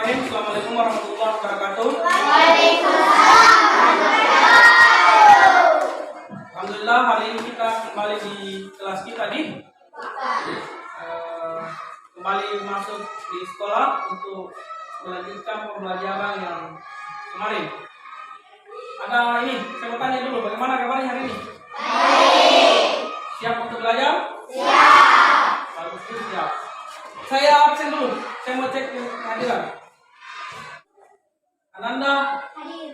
Bismillahirrahmanirrahim. Assalamualaikum warahmatullahi wabarakatuh. Alhamdulillah, hari ini kita kembali di kelas kita kembali masuk di sekolah untuk melanjutkan pembelajaran yang kemarin. Ada ini, saya mau tanya dulu, bagaimana kabarnya hari ini? Siap untuk belajar? Siap. Bagus, siap. Saya absen dulu, saya mau cek kehadiran. Ananda? Hadir.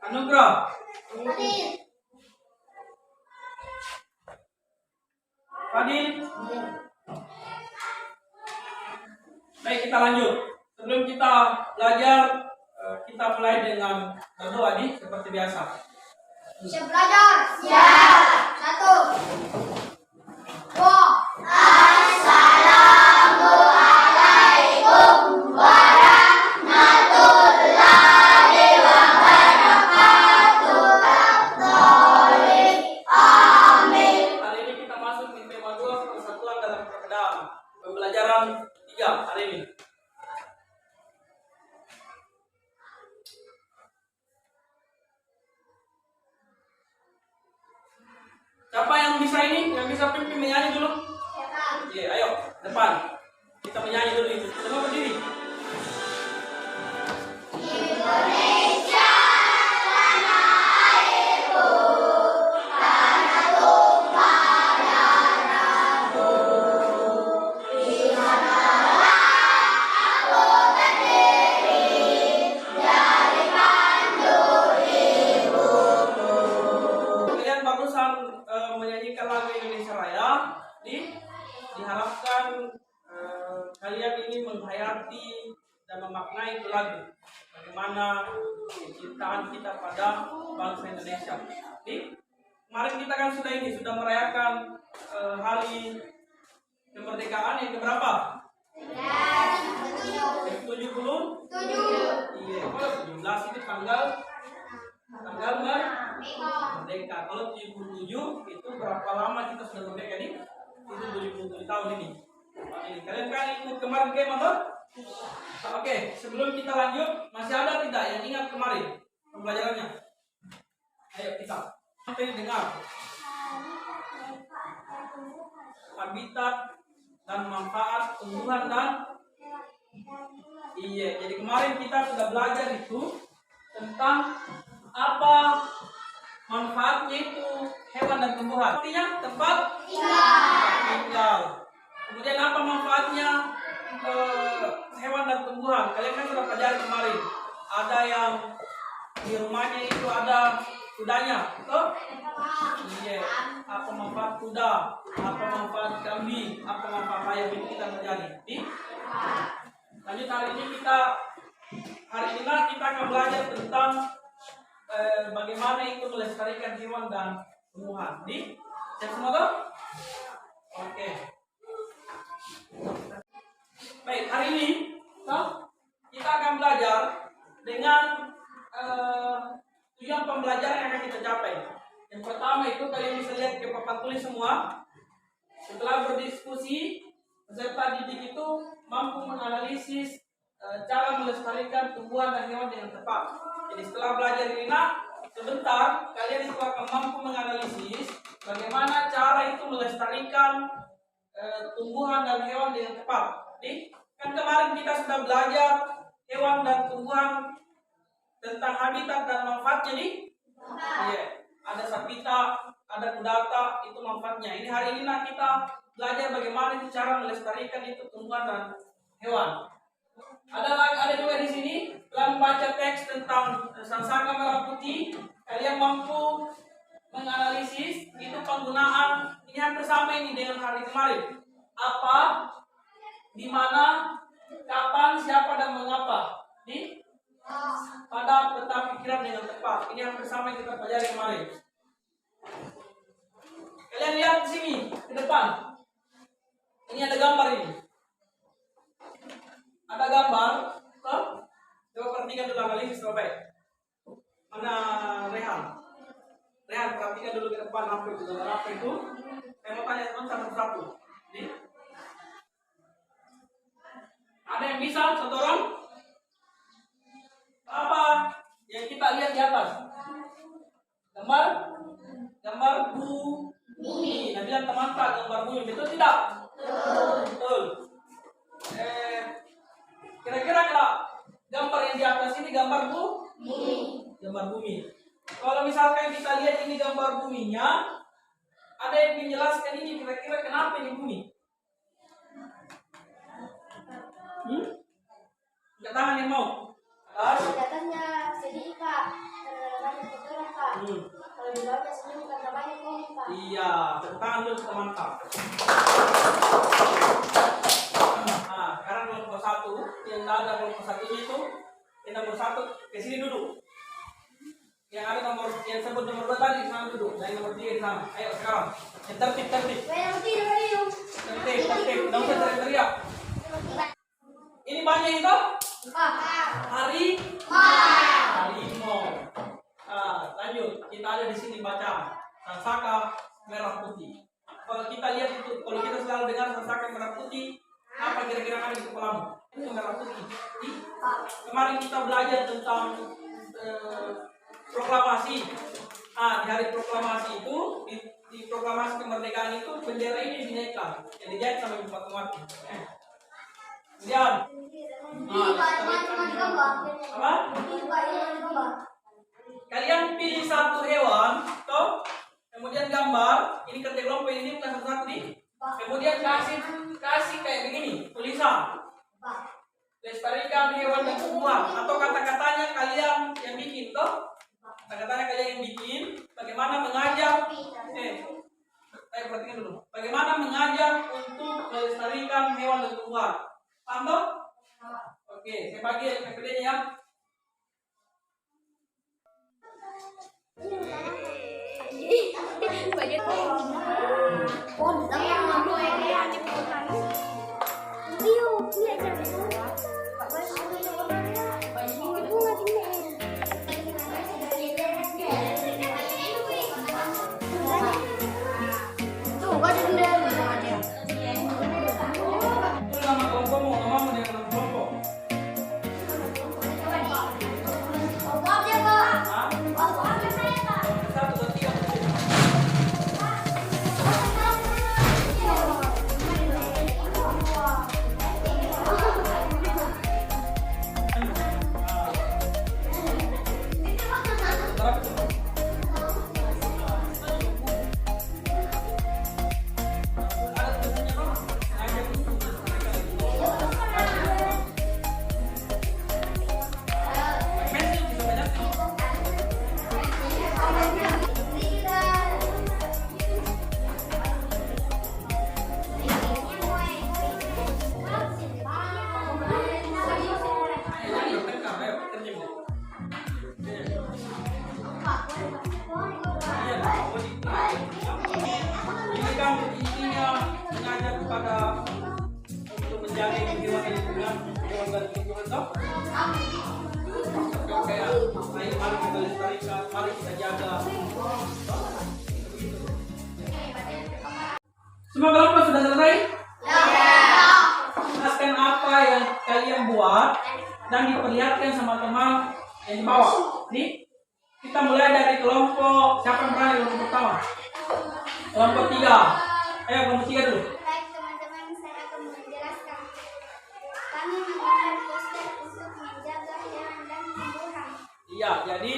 Anugrah? Hadir. Fadil? Baik, kita lanjut. Sebelum kita belajar, kita mulai dengan berdoa seperti biasa. Siap belajar? Siap. 1, 2. Assalamualaikum warahmatullahi wabarakatuh. Amin. Hari ini kita masuk di tema 2, persatuan dalam perbedaan. Pembelajaran 3 hari ini. Siapa yang bisa ini? Yang bisa pimpin menyanyi dulu? Iya, ayo, depan. Kita menyanyi dulu itu. Semua berdiri. Indonesia tanah airku, tanah tumpah darahku. Di sanalah aku berdiri dari pandu ibuku. Kalian barusan menyanyikan lagu Indonesia Raya. Diharapkan kalian ini menghayati dan memaknai itu lagu. Bagaimana kecintaan kita pada bangsa Indonesia. Kemarin kita kan sudah merayakan hari kemerdekaan yang keberapa? Yang 70? 7. Iya, kalau 17 itu tanggal merdeka. Kalau 77 itu berapa lama kita sudah merdeka nih? Itu 77 tahun ini. Kalian kan ikut kemarin game atau? Oke, sebelum kita lanjut, masih ada tidak yang ingat kemarin pembelajarannya? Ayo kita sampai dengar. Habitat dan manfaat tumbuhan dan jadi kemarin kita sudah belajar itu tentang apa manfaatnya itu hewan dan tumbuhan. Artinya tempat tinggal. Kemudian apa manfaatnya hewan dan tumbuhan? Kalian kan sudah pelajari kemarin. Ada yang di rumahnya itu ada kudanya, betul? Iya. Apa manfaat kuda? Apa manfaat kambing? Apa manfaat ayam? Ini kita pelajari. Lanjut hari ini kita akan belajar tentang bagaimana itu melestarikan hewan dan tumbuhan. Siap semua tuh? Oke. Baik, hari ini kita akan belajar dengan tujuan pembelajaran yang akan kita capai. Yang pertama itu kalian bisa lihat ke papan tulis semua. Setelah berdiskusi, peserta didik itu mampu menganalisis cara melestarikan tumbuhan dan hewan dengan tepat. Jadi setelah belajar ini sebentar kalian itu akan mampu menganalisis bagaimana cara itu melestarikan tumbuhan dan hewan dengan tepat. Jadi kan kemarin kita sudah belajar hewan dan tumbuhan tentang habitat dan manfaatnya Iya. Ada sapita, ada kudata, itu manfaatnya. Ini hari ini kita belajar bagaimana itu cara melestarikan itu tumbuhan dan hewan. Ada juga di sini setelah membaca teks tentang sangsaka merah putih, kalian mampu menganalisis itu penggunaan ini hampir sama ini dengan hari kemarin. Apa, di mana, kapan, siapa dan mengapa. Pada peta pikiran dengan tepat. Ini hampir sama yang kita pelajari kemarin. Kalian lihat di sini ke depan. Ini ada gambar ini. Ada gambar. Coba perhatikan dulu analisis baik. Mana Rehan? Rehan perhatikan dulu ke depan apa itu gambar apa itu. Saya mau tanya teman satu-satu. Ada yang bisa? Satu orang? Apa yang kita lihat di atas? Gambar bumi. Nah, bilang teman tak gambar bumi, betul tidak? Betul. Kira-kira kalau gambar yang di atas ini gambar gambar bumi. Kalau misalkan kita lihat ini gambar buminya, ada yang menjelaskan ini kira-kira kenapa ini bumi? Enggak tahan yang mau? Katanya sedih Kak, karena banyak kotoran Kak. Kalau di bawahnya senyum karena banyak pohon Kak. Iya, tepuk tangan dulu teman-teman. Nah, sekarang kelompok 1 yang ada kelompok 1 itu, yang nomor 1 ke sini duduk. Yang ada nomor yang sebut nomor 2 tadi di sana duduk, dan yang nomor 3 di sana. Ayo sekarang, yang tertib. Tertib. Tertib, nggak usah teriak-teriak. Ini banyak itu? Harimau. Nah, lanjut. Kita ada di sini baca Sansaka merah putih. Kalau kita lihat itu, kalau kita selalu dengar Sansaka merah putih, apa kira-kira ada di kepalamu? Itu merah putih. Kemarin kita belajar tentang proklamasi. Di hari proklamasi itu, di proklamasi kemerdekaan itu bendera ini dinaikkan. Jadi dijahit sampai Fatmawati. Kemudian, apa? Kalian pilih satu hewan, toh, kemudian gambar. Ini kerja kelompok ini bukan satu-satu nih. Kemudian kasih kayak begini, tulisan. Lestarikan hewan dan tumbuhan, atau kata-katanya kalian yang bikin, toh. Kata-katanya kalian yang bikin. Bagaimana mengajak? Perhatikan dulu. Bagaimana mengajak untuk melestarikan hewan dan tumbuhan? Paham toh? Oke, saya bagi PPT-nya ya. Itu nama kelompokmu, namamu dengan nama kelompok. Satu, dua, tiga. Ini kan intinya mengajak kepada untuk menjaga lingkungan hewan dan lingkungan toh. Kayak mari kita lestarikan, mari kita jaga. Semua kelompok sudah selesai? Jelaskan apa yang kalian buat dan diperlihatkan sama teman yang di bawah. Nih, kita mulai dari kelompok siapa yang berani kelompok pertama? Kelompok 3. Ayo kelompok 3 dulu. Baik teman-teman, saya akan menjelaskan. Kami menggunakan poster untuk menjaga hewan dan tumbuhan. Iya, jadi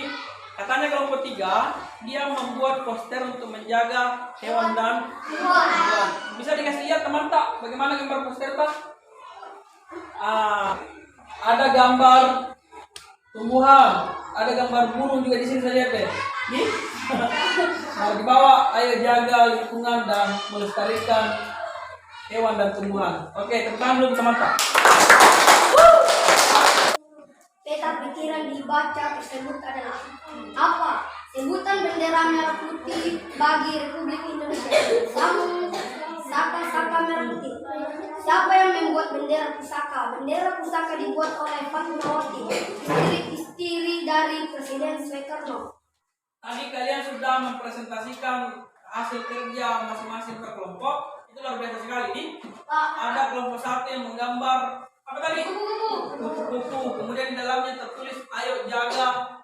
katanya kelompok 3 dia membuat poster untuk menjaga hewan dan tumbuhan. Bisa dikasih lihat teman tak bagaimana gambar poster tak? Ada gambar tumbuhan, ada gambar burung juga di sini saya lihat deh. Nih. Nah, di bawah ayo jaga lingkungan dan melestarikan hewan dan tumbuhan. Oke, tepuk tangan dulu teman-teman. Peta pikiran dibaca tersebut adalah apa? Sebutan bendera merah putih bagi Republik Indonesia. Saka merah putih. Siapa yang membuat bendera pusaka? Bendera pusaka dibuat oleh Fatmawati, istri dari Presiden Soekarno. Tadi kalian sudah mempresentasikan hasil kerja masing-masing per kelompok. Itu luar biasa sekali nih. Ada kelompok 1 yang menggambar Apa tadi? Kupu-kupu. Kemudian di dalamnya tertulis ayo jaga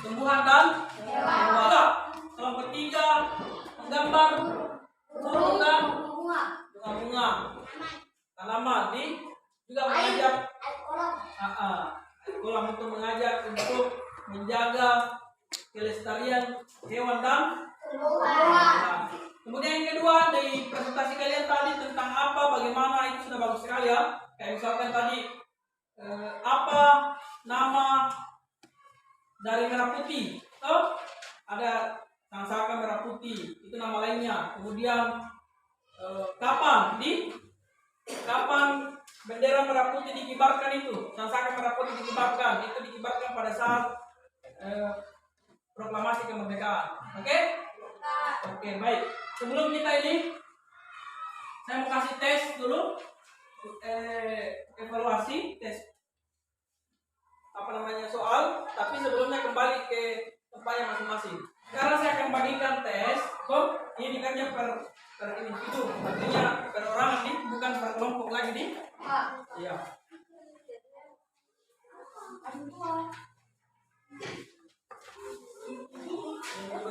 tumbuhan dan hewan. Kelompok ketiga menggambar burung dan bunga-bunga. Tanaman di juga mengajak kolam untuk mengajak untuk menjaga kelestarian hewan dan tumbuhan. Kemudian yang kedua dari presentasi kalian tadi tentang apa, bagaimana, itu sudah bagus sekali ya. Kayak misalkan tadi apa nama dari merah putih, ada Sangsaka merah putih, itu nama lainnya. Kemudian kapan bendera merah putih dikibarkan itu, Sangsaka merah putih dikibarkan, itu dikibarkan pada saat proklamasi kemerdekaan. Oke, baik. Sebelum kita ini, saya mau kasih tes dulu, evaluasi tes soal. Tapi sebelumnya kembali ke tempatnya masing-masing. Sekarang saya akan bagikan tes. Ini dikerja per individu, artinya per orang nih, bukan per kelompok lagi nih. Iya.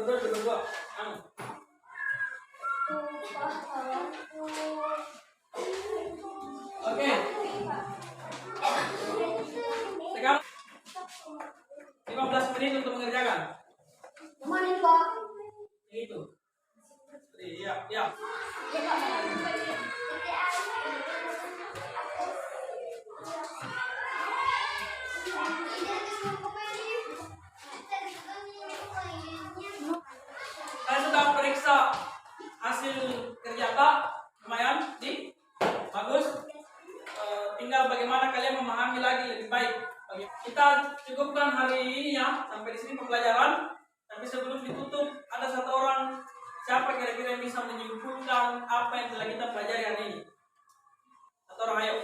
Berdua. Oke. Sekarang 15 menit untuk mengerjakan. Kemana ini, Pak? Itu. Iya. Saya sudah periksa hasil kerja Kak, lumayan, bagus. Tinggal bagaimana kalian memahami lagi lebih baik. Kita cukupkan hari ini ya, sampai di sini pembelajaran. Tapi sebelum ditutup, ada satu orang, siapa kira-kira yang bisa menyimpulkan apa yang telah kita pelajari hari ini? Satu orang, ayo.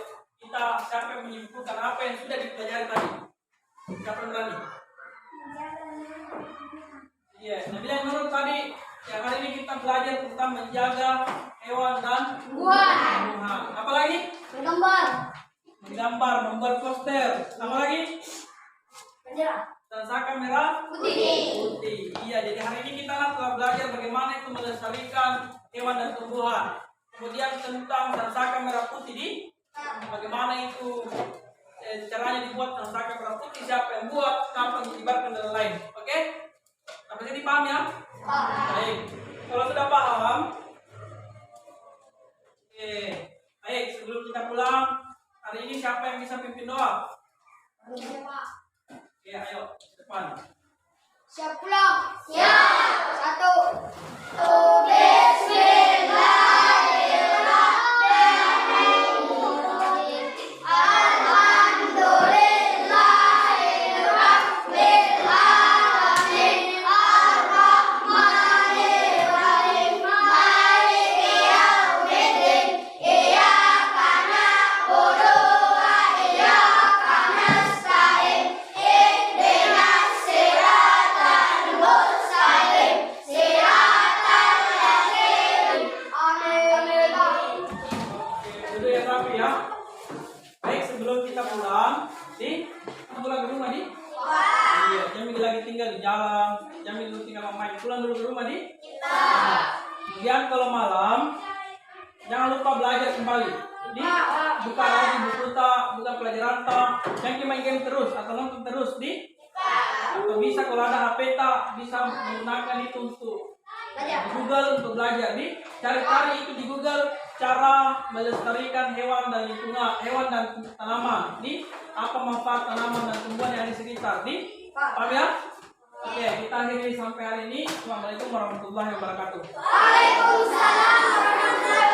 Siapa yang menyimpulkan apa yang sudah dipelajari tadi? Siapa yang berani? Iya, yang menurut tadi, ya hari ini kita belajar tentang menjaga hewan dan tumbuhan. Apa lagi? Menggambar, membuat poster. Apa lagi? Bendera. Sangsaka merah putih. Iya, jadi hari ini kita telah belajar bagaimana itu melestarikan hewan dan tumbuhan. Kemudian tentang Sangsaka merah putih bagaimana itu caranya dibuat Sangsaka merah putih, siapa yang buat, kapan dikibarkan dan lain. Oke? Sampai sini paham ya? Baik. Kalau sudah paham, baik, sebelum kita pulang, hari ini siapa yang bisa pimpin doa? Ya, ayo, depan. Siap pulang? Siap. 1. Kemudian kalau malam jangan lupa belajar kembali. Buka lagi buku buka pelajaran jangan main game terus atau nonton terus atau bisa kalau ada HP bisa menggunakan itu untuk Google untuk belajar cari-cari itu di Google cara melestarikan hewan dan lingkungan, hewan dan tanaman apa manfaat tanaman dan tumbuhan yang di sekitar paham ya? Oke, kita akhiri sampai hari ini. Assalamualaikum warahmatullahi wabarakatuh. Waalaikumsalam warahmatullahi wabarakatuh.